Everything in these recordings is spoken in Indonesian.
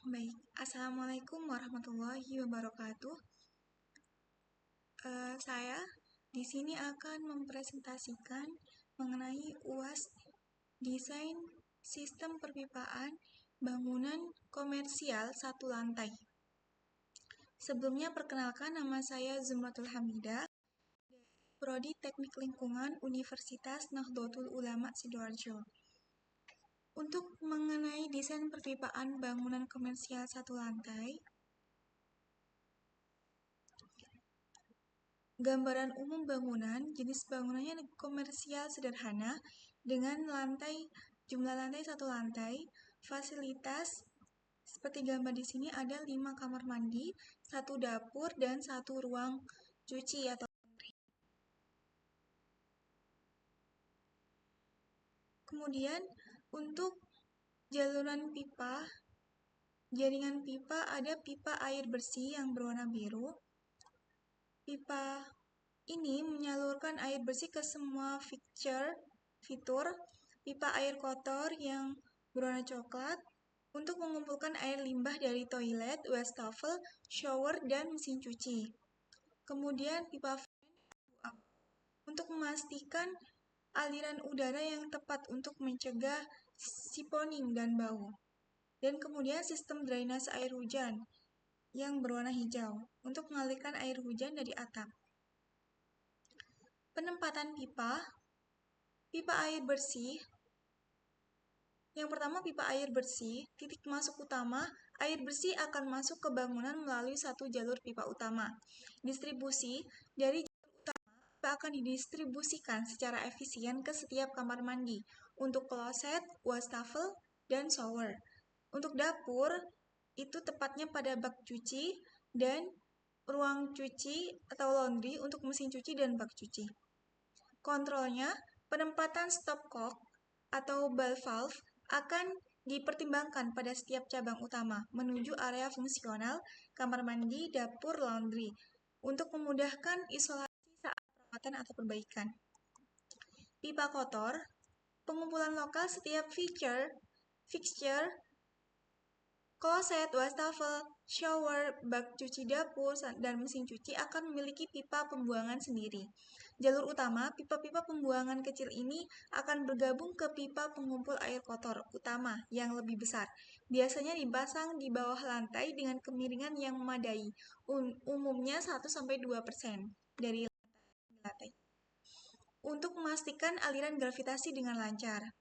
Baik, Assalamualaikum warahmatullahi wabarakatuh. Saya di sini akan mempresentasikan mengenai UAS Desain Sistem Perpipaan Bangunan Komersial Satu Lantai. Sebelumnya perkenalkan, nama saya Zumratul Hamidah, Prodi Teknik Lingkungan Universitas Nahdlatul Ulama Sidoarjo. Untuk mengenai desain perpipaan bangunan komersial satu lantai, gambaran umum bangunan, jenis bangunannya komersial sederhana dengan jumlah lantai satu lantai, fasilitas seperti gambar di sini ada 5 kamar mandi, 1 dapur dan 1 ruang cuci atau laundry. Kemudian untuk jaringan pipa ada pipa air bersih yang berwarna biru. Pipa ini menyalurkan air bersih ke semua fitur. Pipa air kotor yang berwarna coklat untuk mengumpulkan air limbah dari toilet, wastafel, shower, dan mesin cuci. Kemudian pipa fan untuk memastikan aliran udara yang tepat untuk mencegah siphoning dan bau. Dan kemudian sistem drainase air hujan yang berwarna hijau untuk mengalirkan air hujan dari atap. Penempatan pipa air bersih. Yang pertama, pipa air bersih, titik masuk utama, air bersih akan masuk ke bangunan melalui satu jalur pipa utama. Distribusi dari jalur utama, pipa akan didistribusikan secara efisien ke setiap kamar mandi untuk kloset, wastafel, dan shower. Untuk dapur, itu tepatnya pada bak cuci dan ruang cuci atau laundry untuk mesin cuci dan bak cuci. Kontrolnya, penempatan stopcock atau ball valve akan dipertimbangkan pada setiap cabang utama menuju area fungsional, kamar mandi, dapur, laundry untuk memudahkan isolasi saat perawatan atau perbaikan. Pipa kotor, pengumpulan lokal setiap fixture, kloset, wastafel, shower, bak cuci dapur, dan mesin cuci akan memiliki pipa pembuangan sendiri. Jalur utama, pipa-pipa pembuangan kecil ini akan bergabung ke pipa pengumpul air kotor utama yang lebih besar. Biasanya dipasang di bawah lantai dengan kemiringan yang memadai, umumnya 1-2% dari lantai, untuk memastikan aliran gravitasi dengan lancar.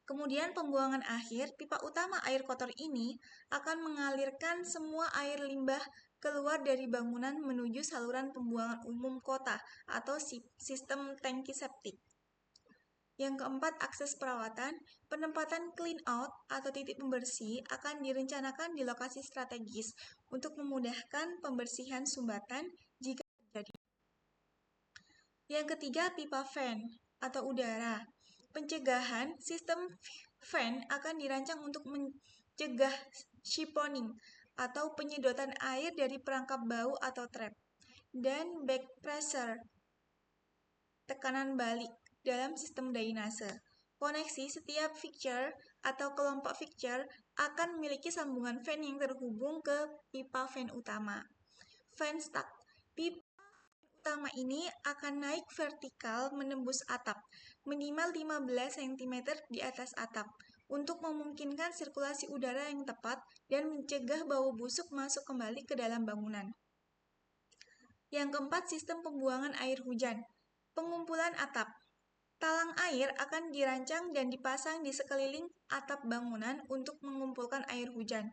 Kemudian pembuangan akhir, pipa utama air kotor ini akan mengalirkan semua air limbah keluar dari bangunan menuju saluran pembuangan umum kota atau sistem tangki septik. Yang keempat, akses perawatan. Penempatan clean out atau titik pembersih akan direncanakan di lokasi strategis untuk memudahkan pembersihan sumbatan jika terjadi. Yang ketiga, pipa fan atau udara. Pencegahan sistem fan akan dirancang untuk mencegah siphoning atau penyedotan air dari perangkap bau atau trap, dan back pressure, tekanan balik dalam sistem drainase. Koneksi setiap fixture atau kelompok fixture akan memiliki sambungan fan yang terhubung ke pipa fan utama. Fan stack. Pipa utama ini akan naik vertikal menembus atap, minimal 15 cm di atas atap, untuk memungkinkan sirkulasi udara yang tepat dan mencegah bau busuk masuk kembali ke dalam bangunan. Yang keempat, sistem pembuangan air hujan. Pengumpulan atap. Talang air akan dirancang dan dipasang di sekeliling atap bangunan untuk mengumpulkan air hujan.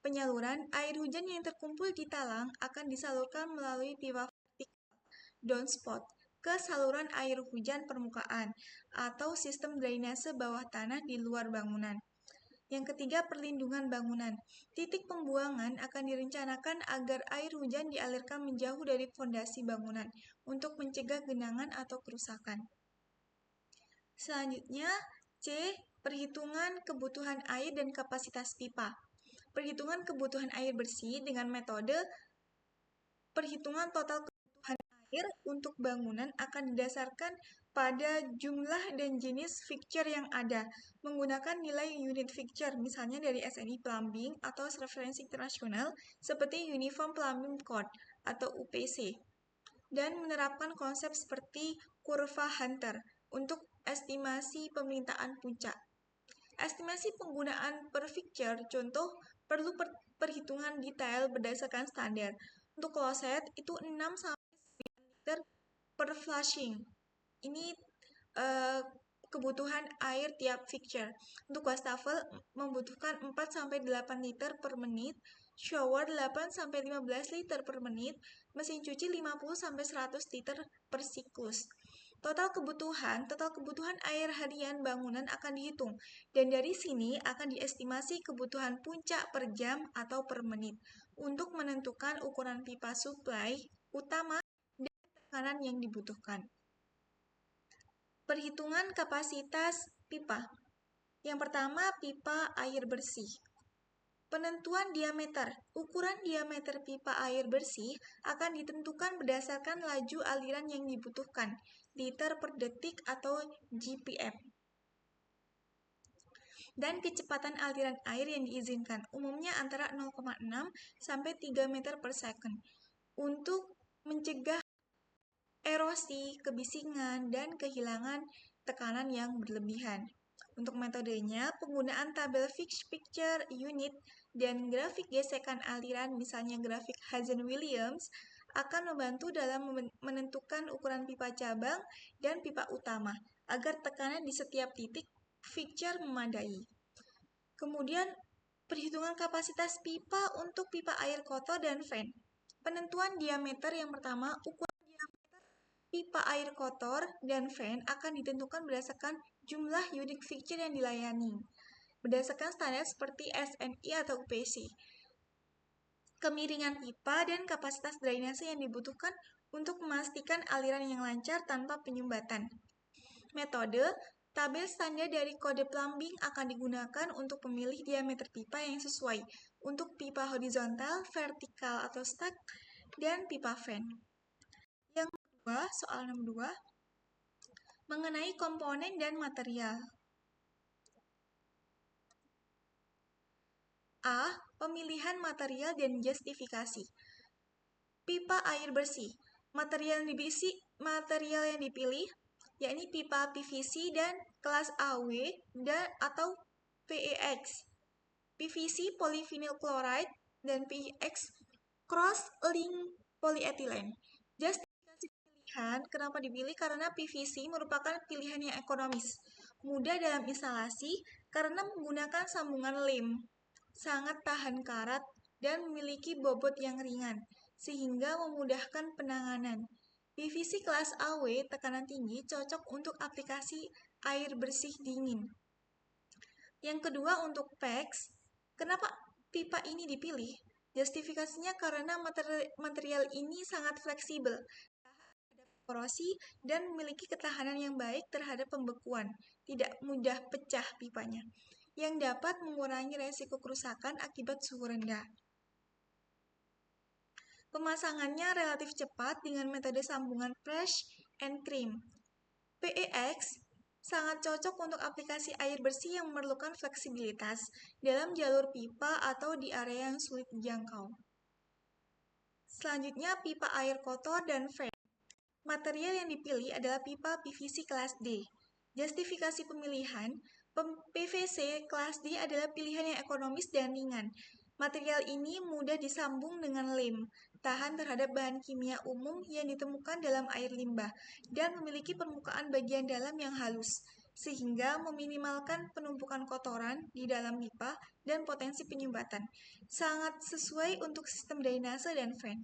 Penyaluran air hujan yang terkumpul di talang akan disalurkan melalui pipa vertikal downspout ke saluran air hujan permukaan atau sistem drainase bawah tanah di luar bangunan. Yang ketiga, perlindungan bangunan. Titik pembuangan akan direncanakan agar air hujan dialirkan menjauh dari fondasi bangunan untuk mencegah genangan atau kerusakan. Selanjutnya, C. Perhitungan kebutuhan air dan kapasitas pipa. Perhitungan kebutuhan air bersih dengan metode perhitungan total kebutuhan air untuk bangunan akan didasarkan pada jumlah dan jenis fixture yang ada, menggunakan nilai unit fixture, misalnya dari SNI Plumbing atau referensi internasional seperti Uniform Plumbing Code atau UPC, dan menerapkan konsep seperti kurva Hunter untuk estimasi permintaan puncak. Estimasi penggunaan per fixture, contoh, perlu perhitungan detail berdasarkan standar. Untuk kloset itu 6-9 liter per flushing. Ini kebutuhan air tiap fixture. Untuk wastafel membutuhkan 4-8 liter per menit, shower 8-15 liter per menit, mesin cuci 50-100 liter per siklus. Total kebutuhan air harian bangunan akan dihitung, dan dari sini akan diestimasi kebutuhan puncak per jam atau per menit untuk menentukan ukuran pipa supply utama dan tekanan yang dibutuhkan. Perhitungan kapasitas pipa. Yang pertama, pipa air bersih. Penentuan diameter. Ukuran diameter pipa air bersih akan ditentukan berdasarkan laju aliran yang dibutuhkan, liter per detik atau GPM. Dan kecepatan aliran air yang diizinkan, umumnya antara 0,6 sampai 3 meter per second. Untuk mencegah erosi, kebisingan, dan kehilangan tekanan yang berlebihan. Untuk metodenya, penggunaan tabel fixed picture unit dan grafik gesekan aliran, misalnya grafik Hazen-Williams, akan membantu dalam menentukan ukuran pipa cabang dan pipa utama, agar tekanan di setiap titik fixture memadai. Kemudian, perhitungan kapasitas pipa untuk pipa air kotor dan fan. Penentuan diameter yang pertama, ukuran pipa air kotor dan fan akan ditentukan berdasarkan jumlah unit fixture yang dilayani, berdasarkan standar seperti SNI atau UPC. Kemiringan pipa dan kapasitas drainase yang dibutuhkan untuk memastikan aliran yang lancar tanpa penyumbatan. Metode tabel standar dari kode plumbing akan digunakan untuk memilih diameter pipa yang sesuai untuk pipa horizontal, vertikal atau stack, dan pipa fan. Yang kedua, soal 62, mengenai komponen dan material. A. Pemilihan material dan justifikasi. Pipa air bersih. Material yang dipilih yakni pipa PVC dan kelas AW dan atau PEX. PVC polyvinyl chloride dan PEX cross-linked polyethylene. Justifikasi pilihan kenapa dipilih karena PVC merupakan pilihan yang ekonomis, mudah dalam instalasi karena menggunakan sambungan lem, sangat tahan karat, dan memiliki bobot yang ringan, sehingga memudahkan penanganan. PVC kelas AW tekanan tinggi cocok untuk aplikasi air bersih dingin. Yang kedua, untuk PEX, kenapa pipa ini dipilih? Justifikasinya karena material ini sangat fleksibel, terhadap korosi, dan memiliki ketahanan yang baik terhadap pembekuan, tidak mudah pecah pipanya, yang dapat mengurangi resiko kerusakan akibat suhu rendah. Pemasangannya relatif cepat dengan metode sambungan press and trim. PEX sangat cocok untuk aplikasi air bersih yang memerlukan fleksibilitas dalam jalur pipa atau di area yang sulit dijangkau. Selanjutnya, pipa air kotor dan fan. Material yang dipilih adalah pipa PVC kelas D. Justifikasi pemilihan, PVC kelas D adalah pilihan yang ekonomis dan ringan. Material ini mudah disambung dengan lem, tahan terhadap bahan kimia umum yang ditemukan dalam air limbah, dan memiliki permukaan bagian dalam yang halus, sehingga meminimalkan penumpukan kotoran di dalam pipa dan potensi penyumbatan. Sangat sesuai untuk sistem drainase dan fan.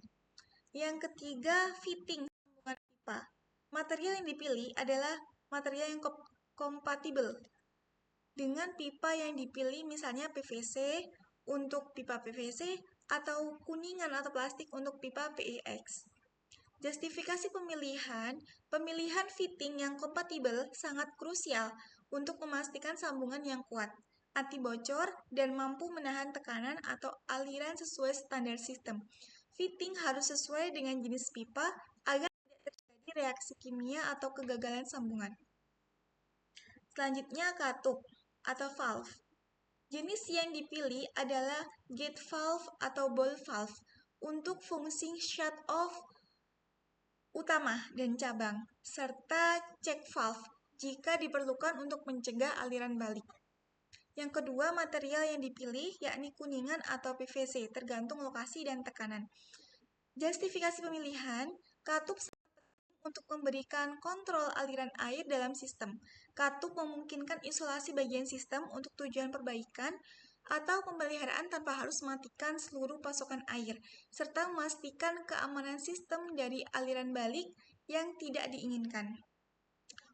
Yang ketiga, fitting sambungan pipa. Material yang dipilih adalah material yang kompatibel dengan pipa yang dipilih, misalnya PVC untuk pipa PVC atau kuningan atau plastik untuk pipa PEX. Justifikasi pemilihan fitting yang kompatibel sangat krusial untuk memastikan sambungan yang kuat, anti bocor, dan mampu menahan tekanan atau aliran sesuai standar sistem. Fitting harus sesuai dengan jenis pipa agar tidak terjadi reaksi kimia atau kegagalan sambungan. Selanjutnya katup atau valve. Jenis yang dipilih adalah gate valve atau ball valve untuk fungsi shut off utama dan cabang, serta check valve jika diperlukan untuk mencegah aliran balik. Yang kedua, material yang dipilih yakni kuningan atau PVC, tergantung lokasi dan tekanan. Justifikasi pemilihan, katup untuk memberikan kontrol aliran air dalam sistem. Katup memungkinkan isolasi bagian sistem untuk tujuan perbaikan atau pemeliharaan tanpa harus mematikan seluruh pasokan air, serta memastikan keamanan sistem dari aliran balik yang tidak diinginkan.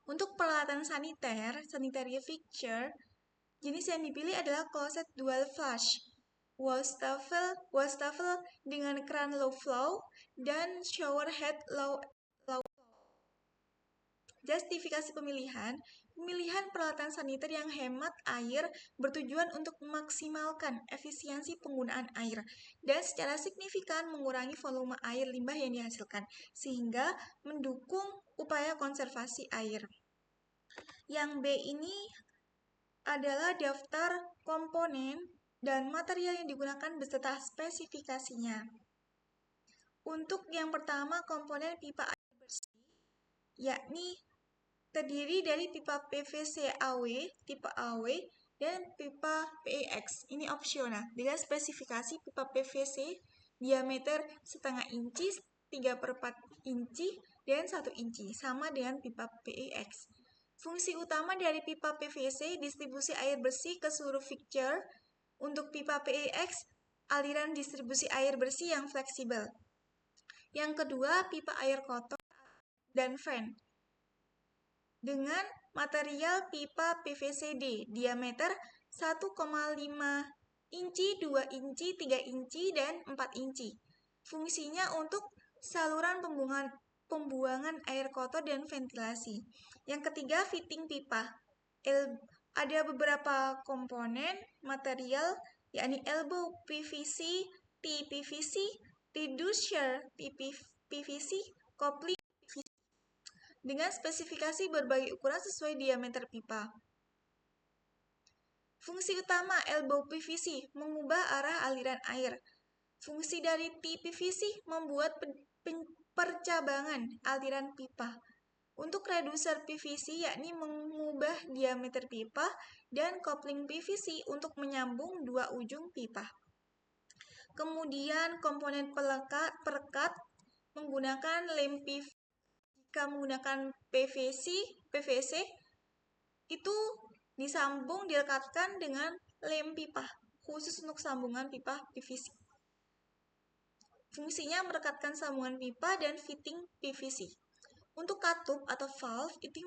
Untuk peralatan saniter, sanitary fixture, jenis yang dipilih adalah kloset dual flush, wastafel dengan keran low flow, dan shower head low flow. Justifikasi pemilihan peralatan saniter yang hemat air bertujuan untuk memaksimalkan efisiensi penggunaan air dan secara signifikan mengurangi volume air limbah yang dihasilkan, sehingga mendukung upaya konservasi air. Yang B ini adalah daftar komponen dan material yang digunakan beserta spesifikasinya. Untuk yang pertama, komponen pipa air bersih, yakni terdiri dari pipa PVC AW, tipe AW, dan pipa PEX. Ini opsional. Dengan spesifikasi pipa PVC diameter setengah inci, 3/4 inci, dan 1 inci, sama dengan pipa PEX. Fungsi utama dari pipa PVC, distribusi air bersih ke seluruh fixture. Untuk pipa PEX, aliran distribusi air bersih yang fleksibel. Yang kedua, pipa air kotor dan fan. Dengan material pipa PVC-D, diameter 1,5 inci, 2 inci, 3 inci, dan 4 inci. Fungsinya untuk saluran pembuangan air kotor dan ventilasi. Yang ketiga, fitting pipa. Ada beberapa komponen material, yakni elbow PVC, T-PVC, reducer PVC, coupling PVC, dengan spesifikasi berbagai ukuran sesuai diameter pipa. Fungsi utama elbow PVC mengubah arah aliran air. Fungsi dari T-PVC membuat percabangan aliran pipa. Untuk reducer PVC yakni mengubah diameter pipa, dan coupling PVC untuk menyambung dua ujung pipa. Kemudian komponen perekat menggunakan lem PVC. Jika menggunakan PVC itu dilekatkan dengan lem pipa khusus untuk sambungan pipa PVC. Fungsinya merekatkan sambungan pipa dan fitting PVC. Untuk katup atau valve itu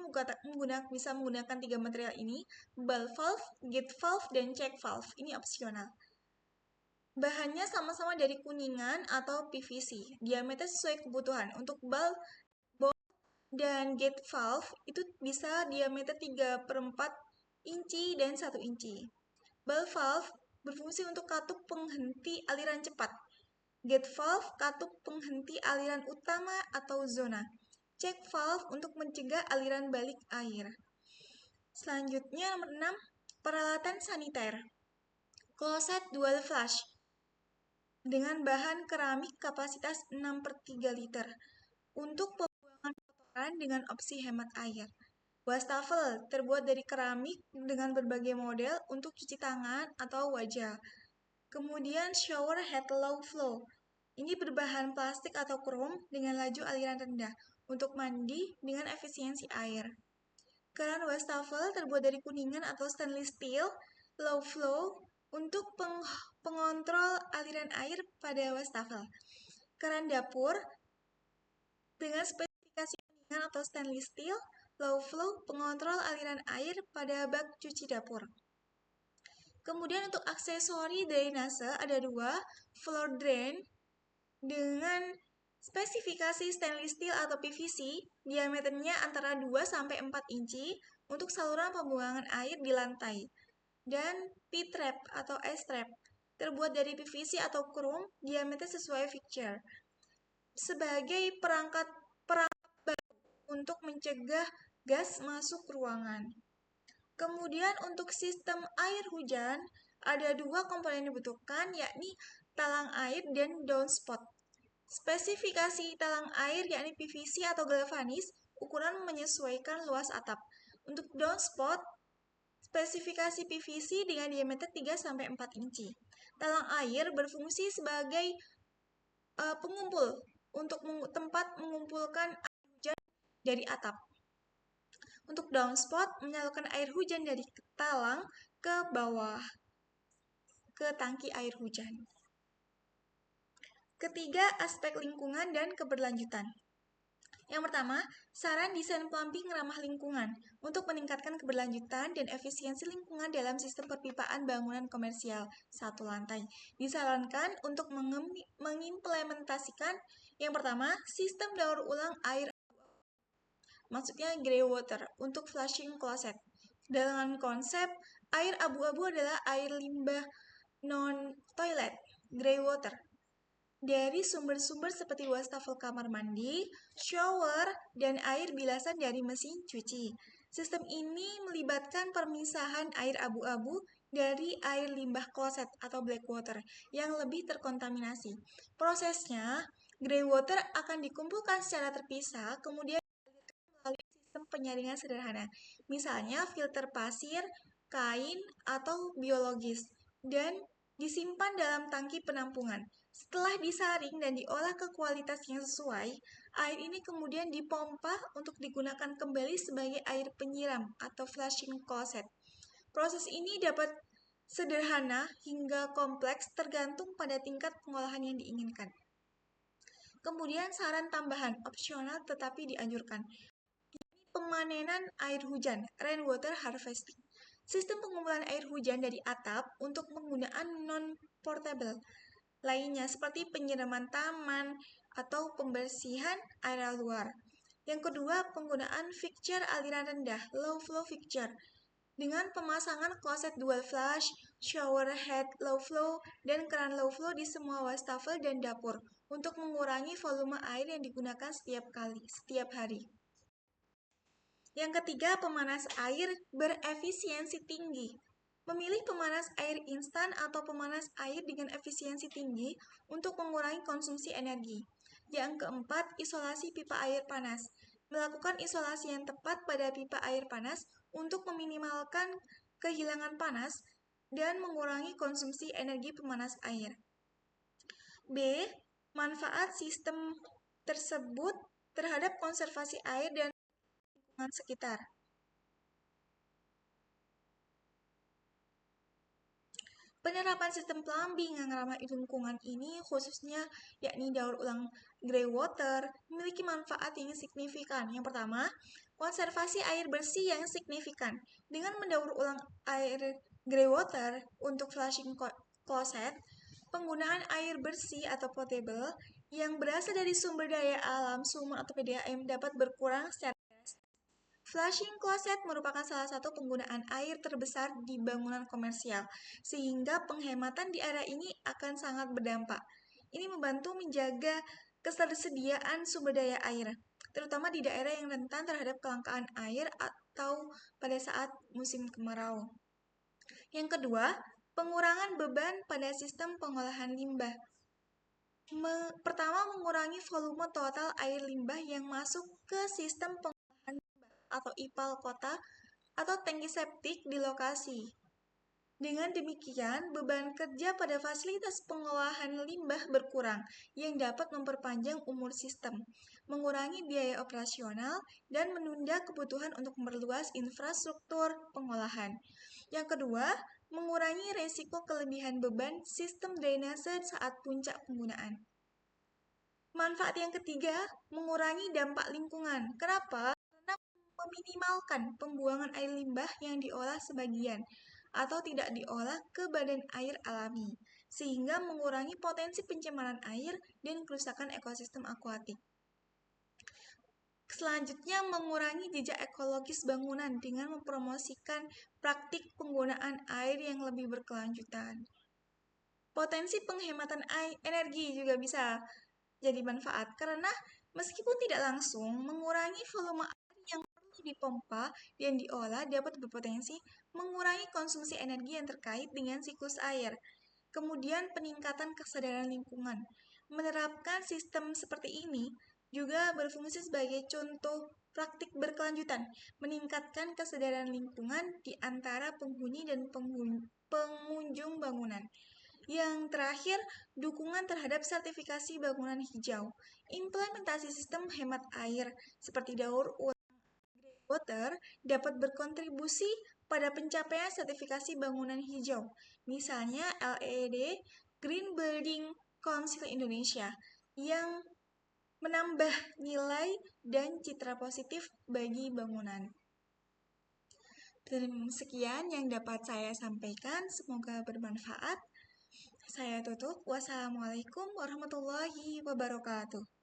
bisa menggunakan 3 material ini: ball valve, gate valve, dan check valve. Ini opsional. Bahannya sama-sama dari kuningan atau PVC. Diameter sesuai kebutuhan. Untuk ball dan gate valve itu bisa diameter 3/4 inci dan 1 inci. Ball valve berfungsi untuk katup penghenti aliran cepat. Gate valve katup penghenti aliran utama atau zona. Check valve untuk mencegah aliran balik air. Selanjutnya nomor 6, peralatan saniter. Kloset dual flush dengan bahan keramik kapasitas 6/3 liter untuk pembuangan kotoran dengan opsi hemat air. Wastafel terbuat dari keramik dengan berbagai model untuk cuci tangan atau wajah. Kemudian shower head low flow. Ini berbahan plastik atau krom dengan laju aliran rendah untuk mandi dengan efisiensi air. Keran wastafel terbuat dari kuningan atau stainless steel low flow untuk pengontrol aliran air pada wastafel. Keran dapur dengan spesifikasi kuningan atau stainless steel low flow pengontrol aliran air pada bak cuci dapur. Kemudian untuk aksesori drainase ada 2, floor drain dengan spesifikasi stainless steel atau PVC, diameternya antara 2-4 inci untuk saluran pembuangan air di lantai. Dan P-trap atau S-trap terbuat dari PVC atau krom, diameter sesuai fixture. Sebagai perangkat baru untuk mencegah gas masuk ruangan. Kemudian untuk sistem air hujan, ada dua komponen yang dibutuhkan, yakni talang air dan downspout. Spesifikasi talang air yakni PVC atau galvanis, ukuran menyesuaikan luas atap. Untuk downspout, spesifikasi PVC dengan diameter 3-4 inci. Talang air berfungsi sebagai pengumpul untuk tempat mengumpulkan air hujan dari atap. Untuk downspout, menyalurkan air hujan dari talang ke bawah, ke tangki air hujan. Ketiga, aspek lingkungan dan keberlanjutan. Yang pertama, saran desain plumbing ramah lingkungan untuk meningkatkan keberlanjutan dan efisiensi lingkungan dalam sistem perpipaan bangunan komersial satu lantai. Disarankan untuk mengimplementasikan yang pertama, sistem daur ulang air, maksudnya grey water, untuk flushing closet. Dengan konsep air abu-abu adalah air limbah non-toilet, grey water, dari sumber-sumber seperti wastafel kamar mandi, shower, dan air bilasan dari mesin cuci. Sistem ini melibatkan pemisahan air abu-abu dari air limbah kloset atau black water yang lebih terkontaminasi. Prosesnya, grey water akan dikumpulkan secara terpisah, kemudian melalui sistem penyaringan sederhana, misalnya filter pasir, kain, atau biologis, dan disimpan dalam tangki penampungan. Setelah disaring dan diolah ke kualitas yang sesuai, air ini kemudian dipompa untuk digunakan kembali sebagai air penyiram atau flushing closet. Proses ini dapat sederhana hingga kompleks tergantung pada tingkat pengolahan yang diinginkan. Kemudian saran tambahan, opsional tetapi dianjurkan, pemanenan air hujan, rainwater harvesting. Sistem pengumpulan air hujan dari atap untuk penggunaan non-portable lainnya seperti penyiraman taman atau pembersihan area luar. Yang kedua, penggunaan fixture aliran rendah, low flow fixture, dengan pemasangan kloset dual flush, shower head low flow, dan keran low flow di semua wastafel dan dapur untuk mengurangi volume air yang digunakan setiap hari. Yang ketiga, pemanas air berefisiensi tinggi. Memilih pemanas air instan atau pemanas air dengan efisiensi tinggi untuk mengurangi konsumsi energi. Yang keempat, isolasi pipa air panas. Melakukan isolasi yang tepat pada pipa air panas untuk meminimalkan kehilangan panas dan mengurangi konsumsi energi pemanas air. B. Manfaat sistem tersebut terhadap konservasi air dan lingkungan sekitar. Penerapan sistem plumbing yang ramah lingkungan ini khususnya yakni daur ulang grey water memiliki manfaat yang signifikan. Yang pertama, konservasi air bersih yang signifikan. Dengan mendaur ulang air grey water untuk flushing closet, penggunaan air bersih atau potable yang berasal dari sumber daya alam, sumur atau PDAM dapat berkurang secara Flushing closet merupakan salah satu penggunaan air terbesar di bangunan komersial, sehingga penghematan di area ini akan sangat berdampak. Ini membantu menjaga ketersediaan sumber daya air, terutama di daerah yang rentan terhadap kelangkaan air atau pada saat musim kemarau. Yang kedua, pengurangan beban pada sistem pengolahan limbah. Pertama, mengurangi volume total air limbah yang masuk ke sistem pengolahan atau IPAL kota atau tangki septik di lokasi. Dengan demikian, beban kerja pada fasilitas pengolahan limbah berkurang yang dapat memperpanjang umur sistem, mengurangi biaya operasional, dan menunda kebutuhan untuk memperluas infrastruktur pengolahan. Yang kedua, mengurangi resiko kelebihan beban sistem drainase saat puncak penggunaan. Manfaat yang ketiga, mengurangi dampak lingkungan. Kenapa? Meminimalkan pembuangan air limbah yang diolah sebagian atau tidak diolah ke badan air alami, sehingga mengurangi potensi pencemaran air dan kerusakan ekosistem akuatik. Selanjutnya, mengurangi jejak ekologis bangunan dengan mempromosikan praktik penggunaan air yang lebih berkelanjutan. Potensi penghematan energi juga bisa jadi manfaat karena Meskipun tidak langsung, mengurangi volume air yang perlu dipompa dan diolah dapat berpotensi mengurangi konsumsi energi yang terkait dengan siklus air. Kemudian peningkatan kesadaran lingkungan. Menerapkan sistem seperti ini juga berfungsi sebagai contoh praktik berkelanjutan, meningkatkan kesadaran lingkungan di antara penghuni dan pengunjung bangunan. Yang terakhir, dukungan terhadap sertifikasi bangunan hijau. Implementasi sistem hemat air seperti daur ulang water dapat berkontribusi pada pencapaian sertifikasi bangunan hijau. Misalnya LEED Green Building Council Indonesia yang menambah nilai dan citra positif bagi bangunan. Sekian yang dapat saya sampaikan, semoga bermanfaat. Saya tutup. Wassalamualaikum warahmatullahi wabarakatuh.